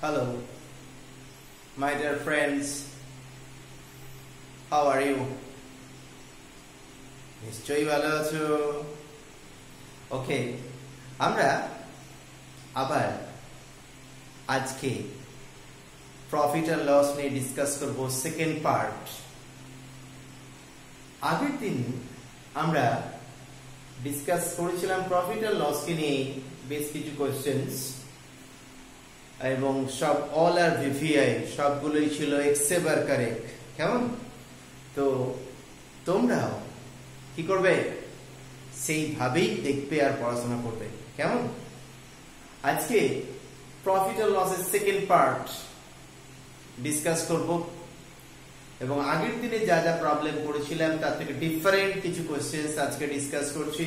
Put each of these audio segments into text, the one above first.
Hello, my dear friends. How are you? নিশ্চয়ই ভালো আছো। ওকে, আমরা আবার আজকে প্রফিট এন্ড লস নিয়ে ডিসকাস করব সেকেন্ড পার্ট। আগের দিন আমরা ডিসকাস করেছিলাম প্রফিট এন্ড লস কে নিয়ে বেশ কিছু কোশ্চেন্স, এবং সব অল আর ভিভিআই সবগুলোই ছিল এক্সেবার কারেক্ট। কেমন? তো তোমরাও কি করবে? সেইভাবেই দেখবে আর পড়াশোনা করবে। কেমন? আজকে প্রফিট এন্ড লসের সেকেন্ড পার্ট ডিসকাস করব, এবং আগের দিনে যা যা প্রবলেম করেছিলাম তার থেকে ডিফারেন্ট কিছু কোশ্চেন্স আজকে ডিসকাস করছি।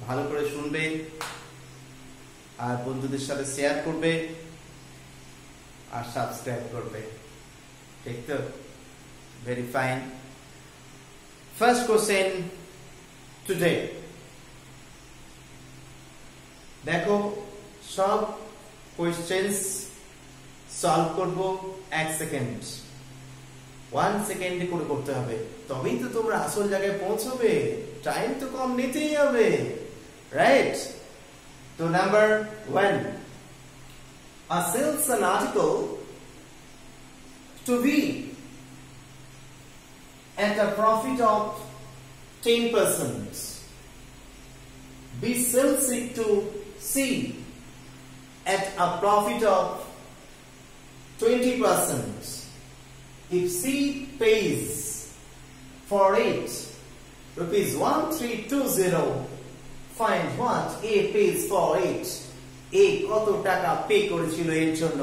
ভালো করে শুনবে আর বন্ধুদের সাথে শেয়ার করবে আর সাবস্ক্রাইব করবে। ঠিক তো? Very fine. First question today. দেখো, সব কোশ্চেন্স সলভ করব 1 সেকেন্ড, 1 সেকেন্ডে করে করতে হবে, তবেই তো তোমরা আসল জায়গায় পৌঁছবে। টাইম তো কম নিতেই হবে, right? So number 1, A sells an article to B at a profit of 10%. B sells it to C at a profit of 20%. If C pays for it rupees 1320, find what A pays for it. A কত টাকা pay করেছিল এর জন্য।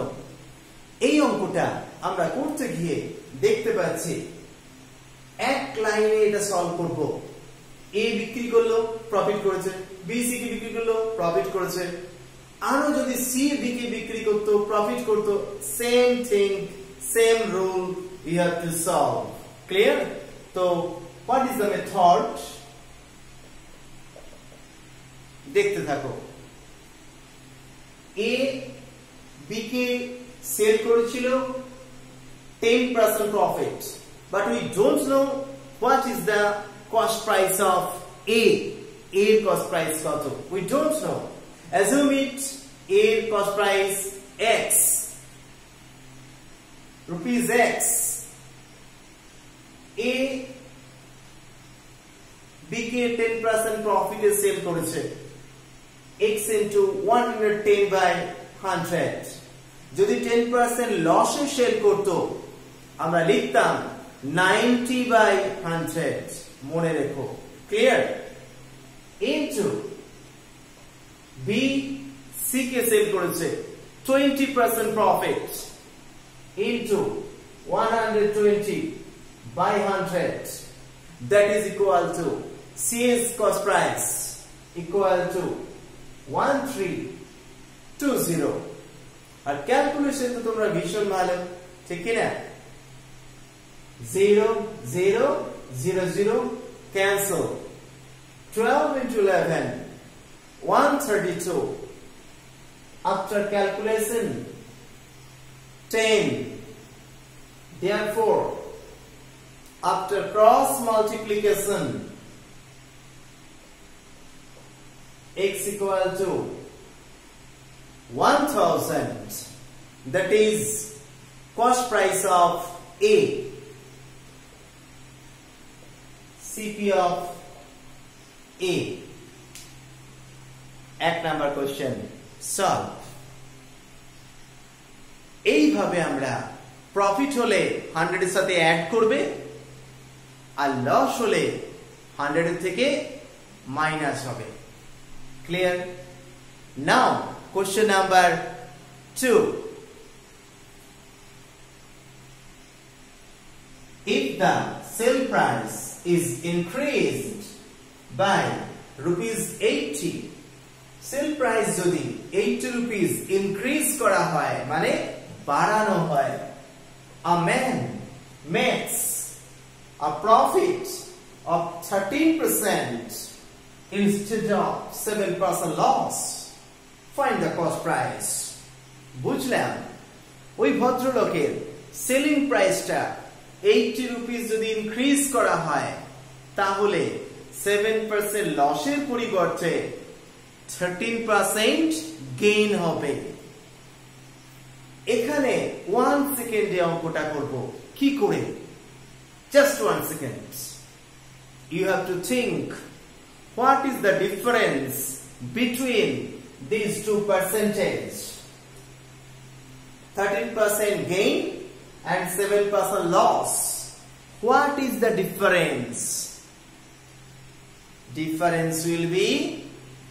এই অঙ্কটা আমরা করতে গিয়ে দেখতে পাচ্ছি এক লাইনে এটা সলভ করব। A বিক্রি করলো, প্রফিট করেছে। B C কে বিক্রি করলো, প্রফিট করেছে। আরো যদি C B কে বিক্রি করত, প্রফিট করত, same thing, same rule, you have to solve. Clear? তো what is the method? দেখতে থাকো। A B কে সেল করেছিল 10% profit, but we don't know what is the cost price of A. A cost price কত? We don't know. Assume it A cost price X, rupees X. A B কে 10% প্রফিটে sell করেছে। X into 110 by 100. যদি 10% লসে sell করত, আমরা লিখতাম 90 by 100। মনে রেখো। ক্লিয়ার? into B C কে সেল করেছে 20% profit into 120 by 100, that is equal to C's cost price equal to 1320। আর ক্যালকুলেশন তো তোমরা ভীষণ ভালো, ঠিক কি না? 0 0 0 0 cancel, 12 into 11 132, after calculation 10, therefore after cross multiplication X equal to 1000, that is cost price of A, CP of A। 1 number question solve. এইভাবে আমরা প্রফিট হলে 100 এর সাথে অ্যাড করবে, আর লস হলে 100 এর থেকে মাইনাস হবে। Clear? Now question number 2. If the sale price is increased by rupees 80, sale price যদি 80 rupees increase করা হয়, মানে বাড়ানো হয়, a man makes a profit of 13% instead of 7% loss. Find the cost price. বুঝলাম ওই ভদ্রলোকের সেলিং প্রাইসটা 80 রুপিস যদি ইনক্রিজ করা হয় তাহলে 7% লসের পরিবর্তে 13% গেইন হবে। এখানে 1 সেকেন্ডে অঙ্কটা করব কি করে, just 1 second. You have to think what is the difference between these two percentages, 13% gain and 7% loss. What is the difference? Difference will be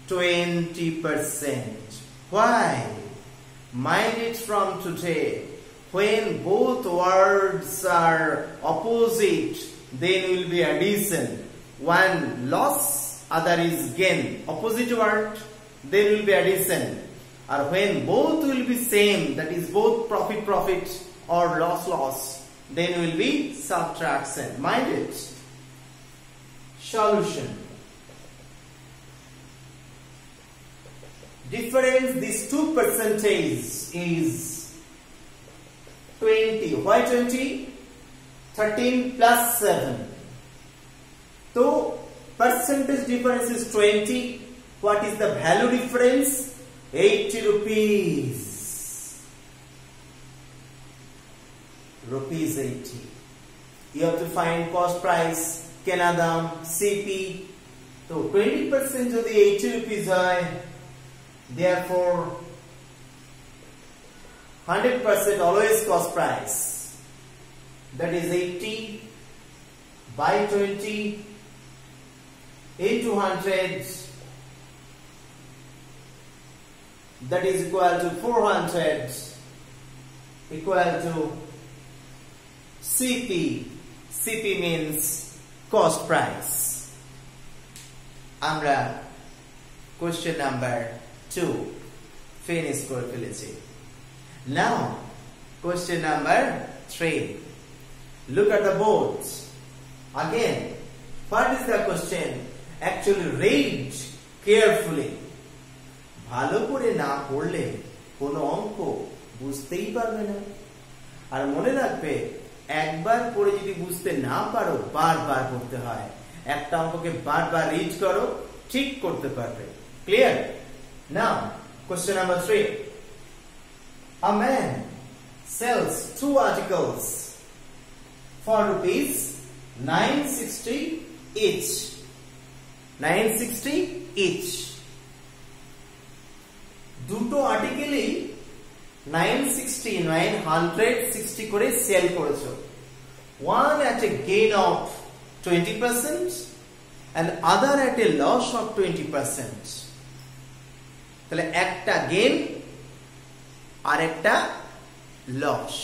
20%. Why? Mind it from today. When both words are opposite, then will be addition. One loss, other is gain. Opposite word, then will be addition. Or when both will be same, that is both profit or loss, then will be subtraction. Mind it. Solution. Difference these two percentages is 20. Why 20? 13 plus 7. So percentage difference is 20. What is the value difference? 80 rupees. Rupees 80. You have to find cost price, Kenadam, CP. So 20% of the 80 rupees are, therefore 100% always cost price. That is 80 by 20 into 100. That is equal to 400 equal to CP. CP means cost price. Amra question number 2 finish kore felechi. Now question number 3. Look at the boards. Again, what is the question? Actually read carefully. ভালো করে না পড়লে কোনো অঙ্ক বুঝতেই পারবে না। আর মনে রাখবে একবার পড়ে যদি বুঝতে না পারো বারবার পড়তে হয়। একটা অঙ্ককে বারবার রিড করো, ঠিক করতে পারবে। Clear? Now, question number 3. A man sells 2 articles for rupees 960 each. 960 each. দুটো আর্টিকেলই 960 করে সেল করেছো। One at a gain of 20% and other at a loss of 20%. তাহলে একটা গেইন আর একটা loss.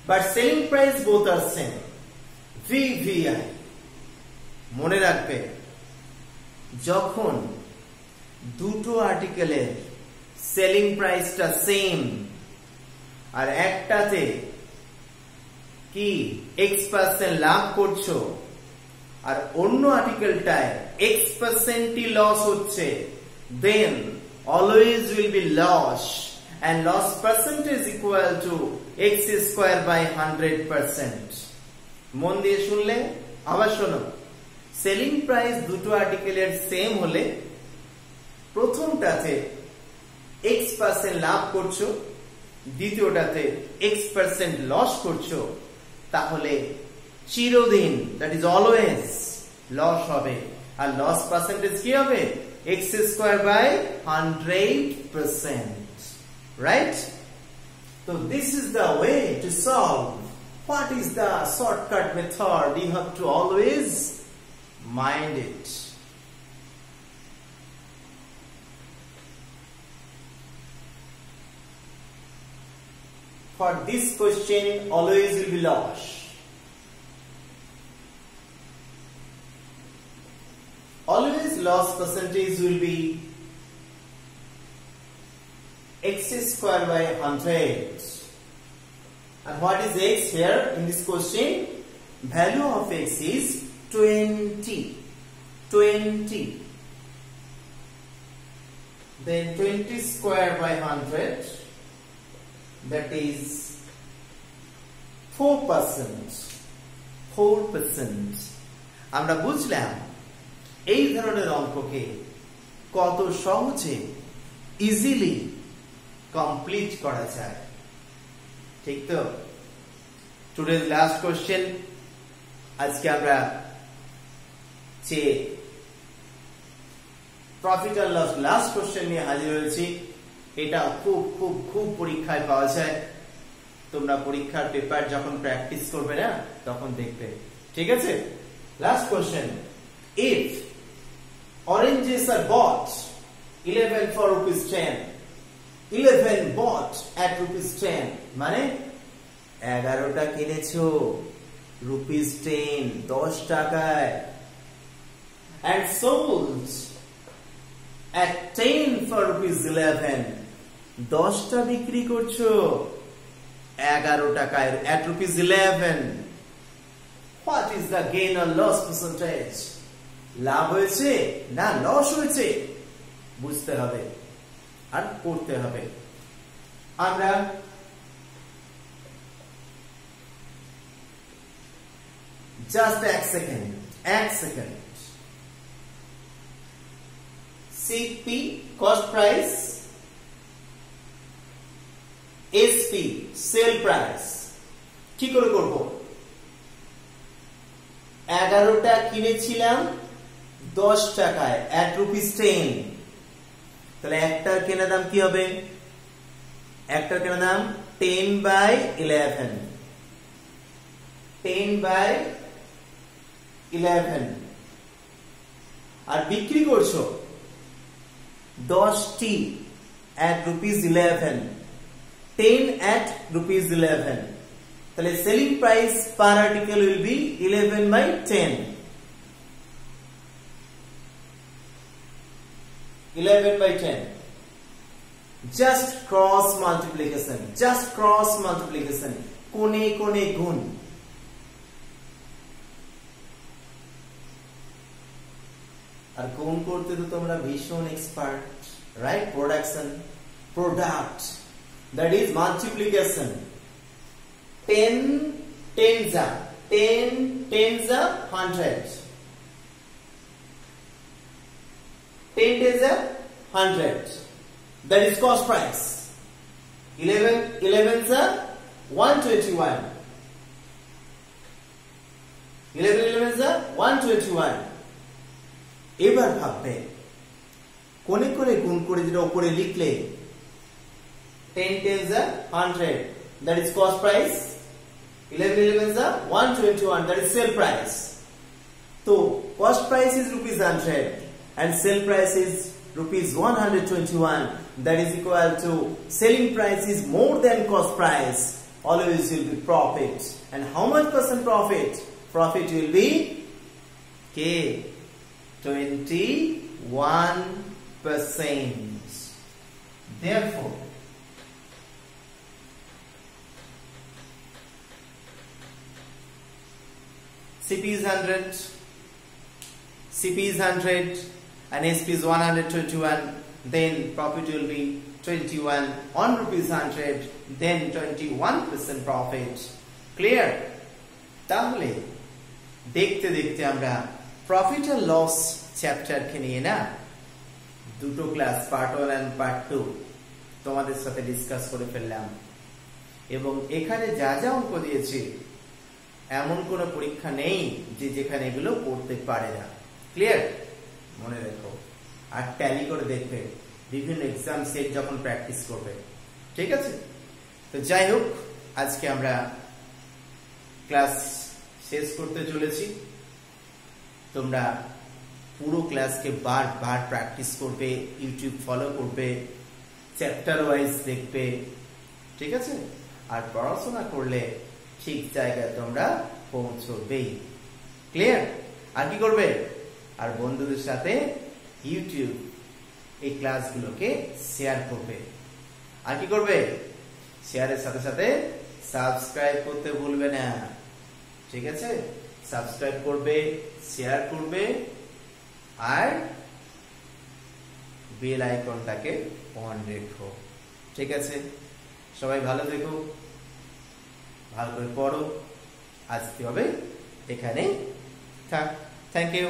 But selling price both are same. VVI. মনে রাখবে যখন দুটো আর্টিকেলের সেলিং প্রাইসটা সেম আর একটাতে কি X% লাভ করছো আর অন্য আর্টিকেলটায় X%ই লস হচ্ছে, then always will be loss and loss percentage equal to X square by 100%. মন দিয়ে শুনলে আবার শোনো, সেলিং প্রাইস দুটো আর্টিকেলের সেম হলে প্রথমটাতে X% লাভ করছো, দ্বিতীয়টাতে X% লস করছো, তাহলে চিরদিন দ্যাট ইজ অলওয়েজ লস হবে। আর লস পার্সেন্টেজ কি হবে? X square by 100%. Right? So this is the way to solve. What is the shortcut method? You have to always mind it. For this question, always will be loss. Always loss percentage will be X square by 100. And what is X here in this question? Value of X is 20. then 20 square by 100, that is 4%. 4%. আমরা বুঝলাম এই ধরনের অঙ্ককে কত সহজে easily complete করা যায়, ঠিক তো? টুডেজ লাস্ট কোশ্চেন, আজকে আমরা যে প্রফিট আর লস লাস্ট কোশ্চেন নিয়ে হাজির হয়েছি। এটা খুব খুব খুব পরীক্ষায় পাওয়া যায়। তোমরা পরীক্ষার পেপার যখন প্র্যাকটিস করবে না তখন দেখবে, ঠিক আছে? Last question, if oranges are bought 11 for rupees 10, 11 bought at rupees 10, মানে 11টা কিনেছো rupees 10, 10 টাকায়, and sold at 10 for rupees 11, 10টা বিক্রি করছো 11 টাকায় at rupees 11, what is the gain or loss percentage? লাভ হয়েছে না লস হয়েছে বুঝতে হবে আর করতে হবে। আমরা জাস্ট এক second CP cost price, SP sell price কি করে করব? 11টা কিনেছিলাম 10 টাকায় at rupees 10, তাহলে একটার কেনা দাম কি হবে? একটার কেনা দাম 10 by 11, 10 by 11, আর বিক্রি করছো 10টি at rupees 11, 10 at rupees 11, তাহলে selling price per article will be 11 by 10, 11 by 10. Just cross multiplication, কোনে কোনে গুণ। আর গুণ করতে তো তোমরা ভীষণ expert, right? Product, that is multiplication. 10 tens are 100, 10 tens are 100, that is cost price. 11s are 121, 11s are 121. এবার ভাববে কোনে করে গুণ করে যেটা উপরে লিখলে 10 tens are 100, that is cost price, 11s are 121, that is sale price. So cost price is rupees 100 and sale price is rupees 121, that is equal to selling price is more than cost price, always will be profit. And how much percent profit? Profit will be K 21%. Therefore CP is 100 and SP is 121, then profit will be 21 on rupees 100, then 21% profit. Clear? তাহলে দেখতে দেখতে আমরা profit আর loss chapter কে নিয়ে না দুটো class part 1 and part 2 তোমাদের সাথে discuss করে ফেললাম, এবং এখানে যা যা অঙ্ক দিয়েছি এমন কোনো পরীক্ষা নেই যে যেখানে এগুলো করতে পারে না। ক্লিয়ার? মনে রেখো, আর ট্যালি করে দেখবে বিভিন্ন এক্সাম সেট যখন প্র্যাকটিস করবে, ঠিক আছে? তো যাই হোক, আজকে আমরা ক্লাস শেষ করতে চলেছি। তোমরা পুরো ক্লাসকে বারবার প্র্যাকটিস করবে, ইউটিউব ফলো করবে, চ্যাপ্টার ওয়াইজ দেখবে, ঠিক আছে? আর পড়াশোনা করলে ঠিক জায়গায় তোমরা পৌঁছবেই। ক্লিয়ার? আর কি করবে? আর বন্ধুদের সাথে ইউটিউব এই ক্লাসগুলোকে শেয়ার করবে। আর কি করবে? শেয়ারের সাথে সাথে সাবস্ক্রাইব করতে ভুলবে না, ঠিক আছে? সাবস্ক্রাইব করবে, শেয়ার করবে, আর বেল আইকনটাকে অন রেখো। ঠিক আছে, সবাই ভালো থেকো, ভালো করে পড়ো। আজকে হবে এখানে থাক। Thank you.